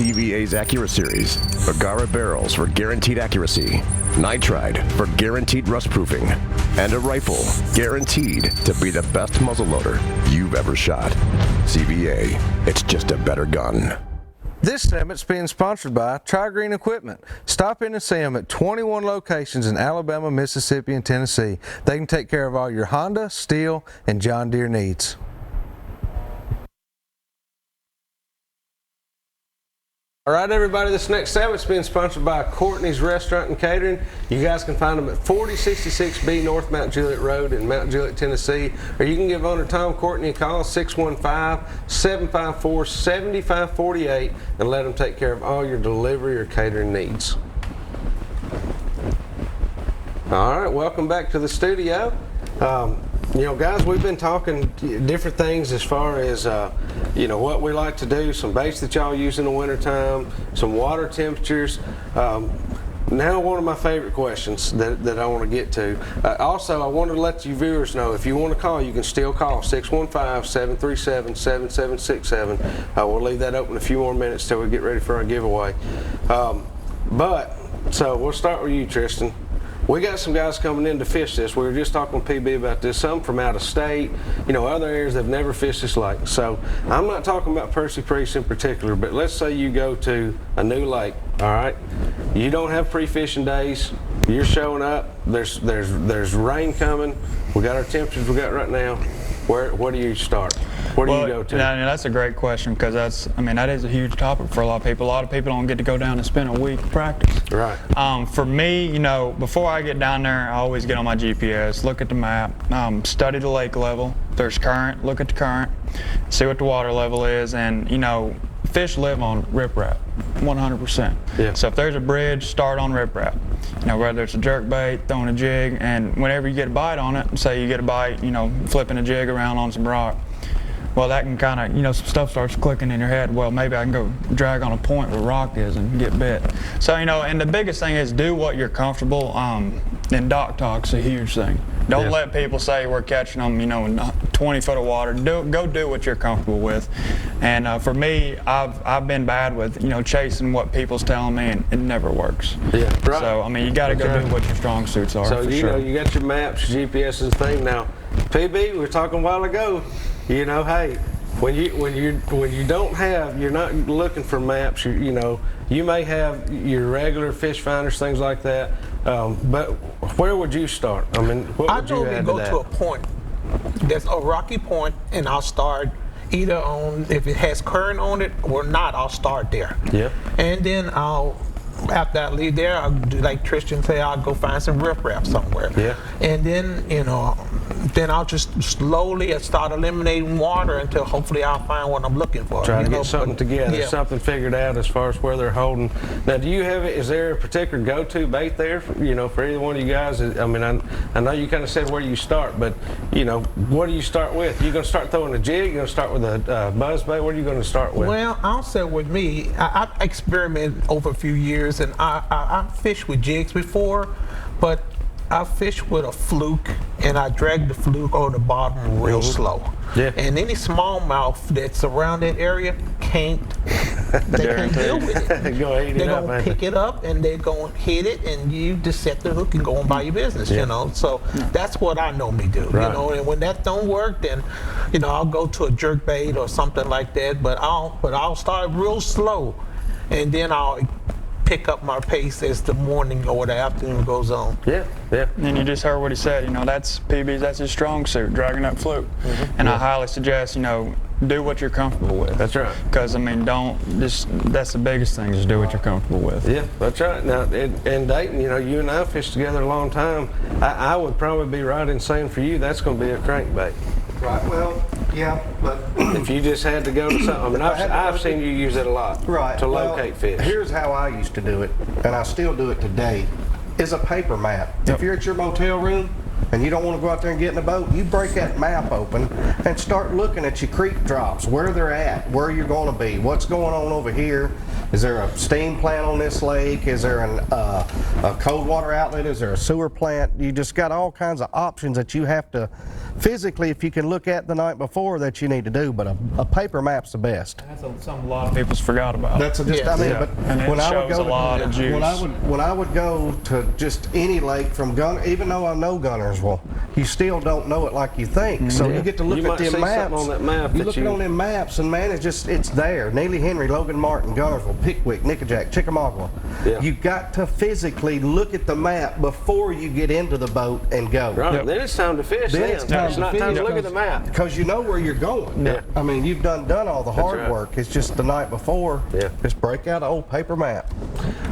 CVA's AccuraSeries, Agara barrels for guaranteed accuracy, nitride for guaranteed rust-proofing, and a rifle guaranteed to be the best muzzleloader you've ever shot. CVA, it's just a better gun. This segment's being sponsored by Tri-Green Equipment. Stop in and see them at 21 locations in Alabama, Mississippi, and Tennessee. They can take care of all your Honda, Steel, and John Deere needs. All right, everybody, this next segment's being sponsored by Courtney's Restaurant and Catering. You guys can find them at 4066B North Mount Juliet Road in Mount Juliet, Tennessee, or you can give owner Tom Courtney a call, 615-754-7548, and let them take care of all your delivery or catering needs. All right, welcome back to the studio. You know, guys, we've been talking different things as far as, you know, what we like to do, some baits that y'all use in the wintertime, some water temperatures. Now, one of my favorite questions that I want to get to. Also, I wanted to let you viewers know, if you want to call, you can still call 615-737-7767. We'll leave that open a few more minutes till we get ready for our giveaway. So we'll start with you, Tristan. We got some guys coming in to fish this. We were just talking with PB about this. Some from out of state, you know, other areas that have never fished this lake. So I'm not talking about Percy Priest in particular, but let's say you go to a new lake, all right? You don't have pre-fishing days. You're showing up. There's rain coming. We got our temperatures we got right now. Where do you start? Where do you go to? I mean, that's a great question, because that is a huge topic for a lot of people. A lot of people don't get to go down and spend a week practice. Right. For me, you know, before I get down there, I always get on my GPS, look at the map, study the lake level. If there's current, look at the current, see what the water level is, and, you know, fish live on riprap, 100%. Yeah. So if there's a bridge, start on riprap. You know, whether it's a jerk bait, throwing a jig, and whenever you get a bite on it, say you get a bite, you know, flipping a jig around on some rock, well, that can kind of, you know, some stuff starts clicking in your head. Well, maybe I can go drag on a point where rock is and get bit. So, you know, and the biggest thing is do what you're comfortable. And dock talk's a huge thing. Don't let people say we're catching them, you know, in 20 foot of water. Go do what you're comfortable with. And for me, I've been bad with, you know, chasing what people's telling me, and it never works. Yeah, right. So, I mean, you got to go do what your strong suits are. So, for you sure. know, you got your maps, your GPS is the thing. Now, PB, we were talking a while ago, you know, hey, when you don't have, you're not looking for maps, you know, you may have your regular fish finders, things like that, but where would you start? I mean, what would you add to that? I normally go to a point, there's a rocky point, and I'll start either on, if it has current on it or not, I'll start there. Yeah. And then after I leave there, I'll do like Tristan say, I'll go find some riprap somewhere. Yeah. And then, you know, then I'll just slowly start eliminating water until hopefully I'll find what I'm looking for. Try to get something together, something figured out as far as where they're holding. Now, do you have it? Is there a particular go-to bait there, you know, for either one of you guys? I mean, I know you kind of said where you start, but, you know, what do you start with? You going to start throwing a jig? You going to start with a buzz bait? What are you going to start with? Well, I'll say with me, I've experimented over a few years, and I fished with jigs before, but I fish with a fluke, and I drag the fluke on the bottom real slow. Yeah. And any smallmouth that's around that area can't deal with it. They're gonna pick it up and they're gonna hit it, and you just set the hook and go on by your business. You know. So that's what I normally do. Right. You know, and when that don't work, then, you know, I'll go to a jerk bait or something like that. But I'll start real slow, and then I'll pick up my pace as the morning or the afternoon goes on. Yeah. And you just heard what he said, you know, that's PB's, that's his strong suit, dragging that fluke. And I highly suggest, you know, do what you're comfortable with. That's right. Because, I mean, that's the biggest thing, just do what you're comfortable with. Yeah, that's right. Now, in Dayton, you know, you and I fished together a long time. I would probably be right in saying for you, that's going to be a crankbait. Right, well, yeah, but if you just had to go to something, I mean, I've seen you use it a lot to locate fish. Here's how I used to do it, and I still do it today, is a paper map. If you're at your motel room, and you don't want to go out there and get in a boat, you break that map open and start looking at your creek drops, where they're at, where you're going to be, what's going on over here. Is there a steam plant on this lake? Is there a cold water outlet? Is there a sewer plant? You just got all kinds of options that you have to physically, if you can look at the night before, that you need to do. But a paper map's the best. That's something a lot of people's forgot about. That's just, Yes. I mean, Yeah. but And it when I would shows go a lot of juice. when I would go to just any lake from Gunner, even though I know Gunnersville, you still don't know it like you think. So you get to look You at might them see maps. something on that map You that look you- on them maps, and man, it's there. Neely Henry, Logan Martin, Gunnersville, Pickwick, Nickajack, Chickamauga. Yeah. You got to physically look at the map before you get into the boat and go. Right, Yep. then it's time to fish. Then Then it's time to not fish time to look at the map. because you know where you're going. Yeah. I mean, you've done all the hard right. work. It's just the night before. Yeah. Just break out an old paper map.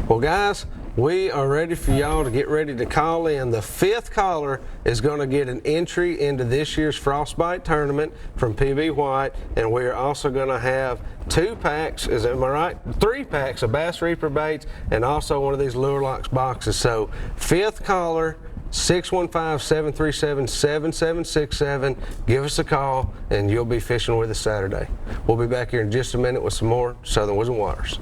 Well, guys, we are ready for y'all to get ready to call in. The 5th caller is going to get an entry into this year's Frostbite tournament from PB White, and we are also going to have 2 packs, am I right? 3 packs of Bass Reaper baits, and also one of these Lure Locks boxes. So 5th caller, 615-737-7767. Give us a call, and you'll be fishing with us Saturday. We'll be back here in just a minute with some more Southern Woods and Waters.